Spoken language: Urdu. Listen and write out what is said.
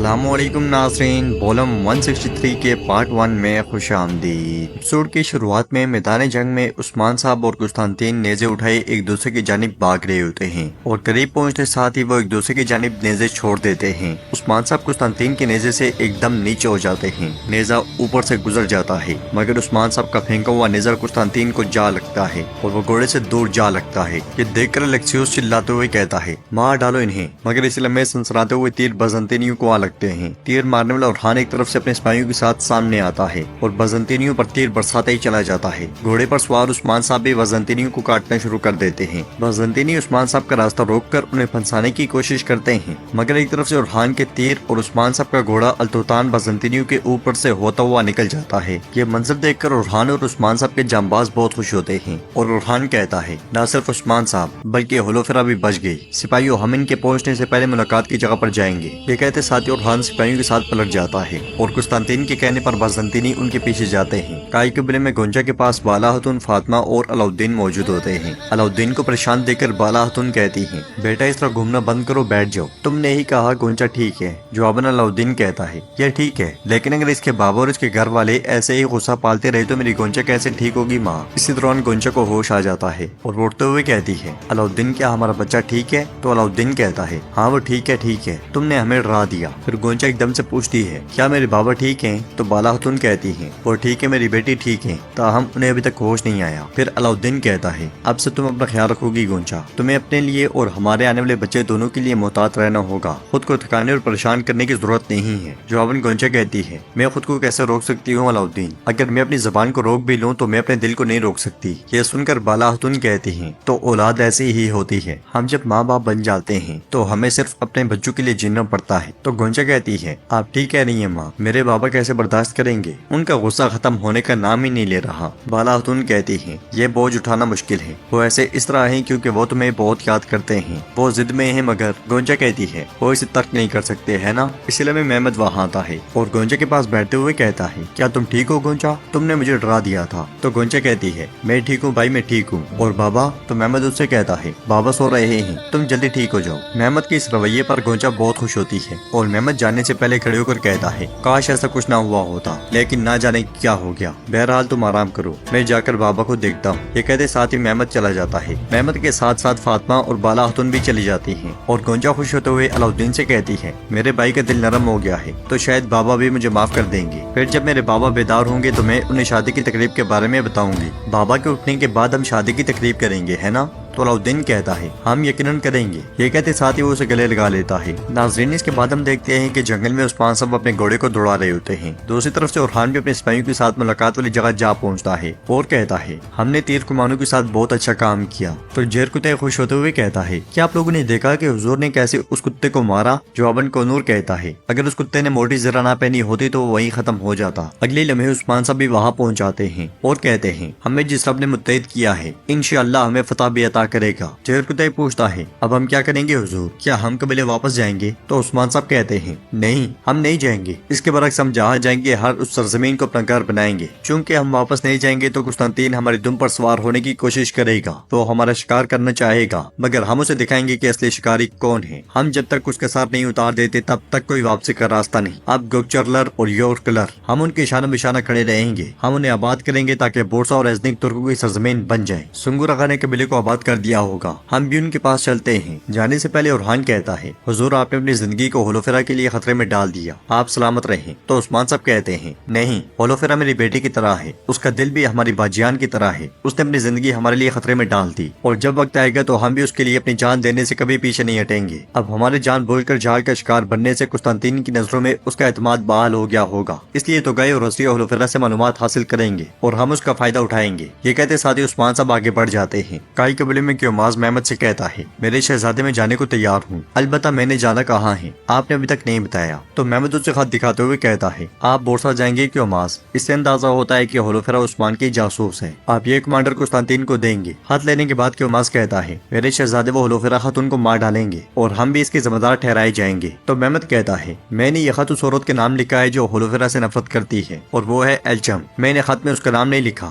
السلام علیکم ناظرین، بولم 163 کے پارٹ 1 میں خوش آمدید۔ ایپیسوڈ کی شروعات میں میدان جنگ میں عثمان صاحب اور قسطنطین نیزے اٹھائے ایک دوسرے کی جانب بھاگ رہے ہوتے ہیں اور قریب پہنچتے ساتھ ہی وہ ایک دوسرے کی جانب نیزے چھوڑ دیتے ہیں۔ عثمان صاحب قسطنطین کے نیزے سے ایک دم نیچے ہو جاتے ہیں، نیزہ اوپر سے گزر جاتا ہے، مگر عثمان صاحب کا پھینکا ہوا نیزہ قسطنطین کو جا لگتا ہے اور وہ گھوڑے سے دور جا لگتا ہے۔ یہ دیکھ کر الیکسیوس چلاتے ہوئے کہتا ہے، مار ڈالو انہیں، مگر اسی لمحے سنسراتے ہوئے تیر بازنطینیوں کو آ لگتے ہیں۔ تیر مارنے والا اورحان ایک طرف سے اپنے سپاہیوں کے ساتھ سامنے آتا ہے اور بازنطینیوں پر تیر برساتا ہی چلا جاتا ہے۔ گھوڑے پر سوار عثمان صاحب بھی بازنطینیوں کو کاٹنا شروع کر دیتے ہیں۔ بازنطینی عثمان صاحب کا راستہ روک کر انہیں پھنسانے کی کوشش کرتے ہیں، مگر ایک طرف سے اورحان کے تیر اور عثمان صاحب کا گھوڑا التوتان بازنطینیوں کے اوپر سے ہوتا ہوا نکل جاتا ہے۔ یہ منظر دیکھ کر اورحان اور عثمان صاحب کے جانباز بہت خوش ہوتے ہیں اور اورحان کہتا ہے، نہ صرف عثمان صاحب بلکہ ہولوفرا بھی بچ گئی۔ سپاہیوں، ہم ان کے پہنچنے سے پہلے ملاقات کی جگہ پر جائیں گے۔ یہ کہتے ساتھ ہی اورحان سپاہیوں کے ساتھ پلٹ جاتا ہے اور قسطنطین کے کہنے پر بازنطینی ان کے پیچھے جاتے ہیں۔ کائی قبیلے میں گونجا کے پاس بالا خاتون فاطمہ اور علاؤالدین موجود ہوتے ہیں۔ علاؤالدین کو پریشان دیکھ کر بالا خاتون کہتی ہیں، بیٹا اس طرح گھومنا بند کرو، بیٹھ جاؤ، تم نے ہی کہا گونجا ٹھیک ہے۔ جواباً علاؤالدین کہتا ہے، یہ ٹھیک ہے، لیکن اگر اس کے بابا اور اس کے گھر والے ایسے ہی غصہ پالتے رہے تو میری گونجا کیسے ٹھیک ہوگی ماں؟ اسی دوران گونجا کو ہوش آ جاتا ہے اور اٹھتے ہوئے کہتی ہے، علاؤالدین کیا ہمارا بچہ ٹھیک ہے؟ تو علاؤالدین کہتا ہے، ہاں وہ ٹھیک ہے، تم نے ہمیں ڈرا دیا۔ پھر گونجا ایک دم سے پوچھتی ہے، کیا میرے بابا ٹھیک ہیں؟ تو بالا خاتون کہتی ہیں، وہ ٹھیک ہے، میری بیٹی ٹھیک ہے، تاہم انہیں ابھی تک ہوش نہیں آیا۔ پھر علاؤالدین کہتا ہے، اب سے تم اپنا خیال رکھو گی گونجا، تمہیں اپنے لیے اور ہمارے آنے والے بچے دونوں کے لیے محتاط رہنا ہوگا، خود کو تھکانے اور پریشان کرنے کی ضرورت نہیں ہے۔ جواباً گونجا کہتی ہے، میں خود کو کیسے روک سکتی ہوں علاؤالدین؟ اگر میں اپنی زبان کو روک بھی لوں تو میں اپنے دل کو نہیں روک سکتی۔ یہ سن کر بالا خاتون کہتی ہیں، تو اولاد ایسی ہی ہوتی ہے، ہم جب ماں باپ بن جاتے ہیں تو ہمیں صرف اپنے بچوں کے لیے جینا پڑتا ہے۔ تو گونجا کہتی ہے، آپ ٹھیک کہہ رہی ہیں ماں، میرے بابا کیسے برداشت کریں گے؟ ان کا غصہ ختم ہونے کا نام ہی نہیں لے رہا۔ بالا خاتون کہتی ہیں، یہ بوجھ اٹھانا مشکل ہے، وہ ایسے اس طرح ہیں کیونکہ وہ تمہیں بہت یاد کرتے ہیں، وہ ضد میں ہیں، مگر گونجا کہتی ہے، وہ اسے ترک نہیں کر سکتے ہے نا؟ اسی لیے محمد وہاں آتا ہے اور گونجا کے پاس بیٹھتے ہوئے کہتا ہے، کیا تم ٹھیک ہو گونجا؟ تم نے مجھے ڈرا دیا تھا۔ تو گونجا کہتی ہے، میں ٹھیک ہوں بھائی، میں ٹھیک ہوں، اور بابا؟ تو محمد اس سے کہتا ہے، بابا سو رہے ہیں، تم جلدی ٹھیک ہو جاؤ۔ محمد کے اس رویے پر گونجا بہت خوش ہوتی ہے اور محمد جانے سے پہلے کھڑے ہو کر کہتا ہے، کاش ایسا کچھ نہ ہوا ہوتا، لیکن نہ جانے کیا ہو گیا، بہرحال تم آرام کرو، میں جا کر بابا کو دیکھتا ہوں۔ یہ کہتے ساتھ ہی محمد چلا جاتا ہے۔ محمد کے ساتھ ساتھ فاطمہ اور بالا خاتون بھی چلی جاتی ہیں اور گونجا خوش ہوتے ہوئے علاؤالدین سے کہتی ہے، میرے بھائی کا دل نرم ہو گیا ہے تو شاید بابا بھی مجھے معاف کر دیں گے۔ پھر جب میرے بابا بیدار ہوں گے تو میں انہیں شادی کی تقریب کے بارے میں بتاؤں گی۔ بابا کے اٹھنے کے بعد ہم شادی کی تقریب کریں گے، ہے نا؟ تو علاؤالدین کہتا ہے، ہم یقیناً کریں گے۔ یہ کہتے ساتھ ہی وہ اسے گلے لگا لیتا ہے۔ ناظرین، اس کے بعد ہم دیکھتے ہیں کہ جنگل میں عثمان صاحب اپنے گھوڑے کو دوڑا رہے ہوتے ہیں۔ دوسری طرف سے اورحان بھی اپنے سپاہیوں کے ساتھ ملاقات والی جگہ جا پہنچتا ہے اور کہتا ہے، ہم نے تیر کمانوں کے ساتھ بہت اچھا کام کیا۔ تو جیرکتے خوش ہوتے ہوئے کہتا ہے، کیا آپ لوگوں نے دیکھا کہ حضور نے کیسے اس کتے کو مارا؟ جواباً کنور کہتا ہے، اگر اس کتے نے موٹی زرہ نہ پہنی ہوتی تو وہ وہیں ختم ہو جاتا۔ اگلے لمحے عثمان صاحب بھی وہاں پہنچ جاتے ہیں اور کہتے ہیں، ہمیں جس رب نے متحد کیا ہے انشاءاللہ ہمیں فتح بھی عطا کرے گا۔ جیرکتے پوچھتا ہے، اب ہم کیا کریں گے حضور؟ کیا ہم قبیلے واپس جائیں گے؟ تو عثمان صاحب کہتے ہیں، نہیں، ہم نہیں جائیں گے، اس کے برعکس ہم جہاں جائیں گے ہر اس سرزمین کو اپنا گھر بنائیں گے۔ چونکہ ہم واپس نہیں جائیں گے تو قسطنطین ہماری دم پر سوار ہونے کی کوشش کرے گا، وہ ہمارا شکار کرنا چاہے گا، مگر ہم اسے دکھائیں گے کہ اصلی شکاری کون ہے۔ ہم جب تک اس کے ساتھ نہیں اتار دیتے تب تک کوئی واپسی کا راستہ نہیں۔ اب گوکچرلر اور یورکلر ہم ان کے شانہ بشانہ کھڑے رہیں گے، ہم انہیں آباد کریں گے تاکہ بورسا اور ایزنک ترکوں کی سرزمین بن جائے۔ سنگور آغا نے قبیلے کو آباد کر دیا ہوگا، ہم بھی ان کے پاس چلتے ہیں۔ جانے سے پہلے اورحان کہتا ہے، حضور آپ نے اپنی زندگی کو ہولوفرا کے لیے خطرے میں ڈال دیا، آپ سلامت رہیں۔ تو عثمان صاحب کہتے ہیں، نہیں، ہولوفرا میری بیٹی کی طرح ہے، اس کا دل بھی ہماری باجیان کی طرح ہے، اس نے اپنی زندگی ہمارے لیے خطرے میں ڈال دی اور جب وقت آئے گا تو ہم بھی اس کے لیے اپنی جان دینے سے کبھی پیچھے نہیں ہٹیں گے۔ اب ہمارے جان بوجھ کر جھاڑ کا شکار بننے سے قسطنطین کی نظروں میں اس کا اعتماد بحال ہو گیا ہوگا، اس لیے تو گئے اور رسری ہولوفرا سے معلومات حاصل کریں گے اور ہم اس کا فائدہ اٹھائیں گے۔ یہ کہتے ساتھ ہی عثمان صاحب آگے بڑھ جاتے ہیں۔ کائی قبیلے میں کیوماز محمد سے کہتا ہے، میرے شہزادے میں جانے کو تیار ہوں، البتہ میں نے جانا کہاں ہے آپ نے ابھی تک نہیں بتایا۔ تو محمد اسے خط دکھاتے ہوئے کہتا ہے، آپ بورسا جائیں گے کیوماز؟ اس سے اندازہ ہوتا ہے کہ ہولوفرا عثمان کی جاسوس ہے، آپ یہ کمانڈر قسطنطین کو دیں گے۔ خط لینے کے بعد کیوماز کہتا ہے، میرے شہزادے وہ ہولوفرا خاتون کو مار ڈالیں گے اور ہم بھی اس کے ذمہ دار ٹھہرائے جائیں گے۔ تو محمد کہتا ہے، میں نے یہ خط اس عورت کے نام لکھا ہے جو ہولوفرا سے نفرت کرتی ہے اور وہ ہے ایلچم۔ میں نے خط میں اس کا نام نہیں لکھا،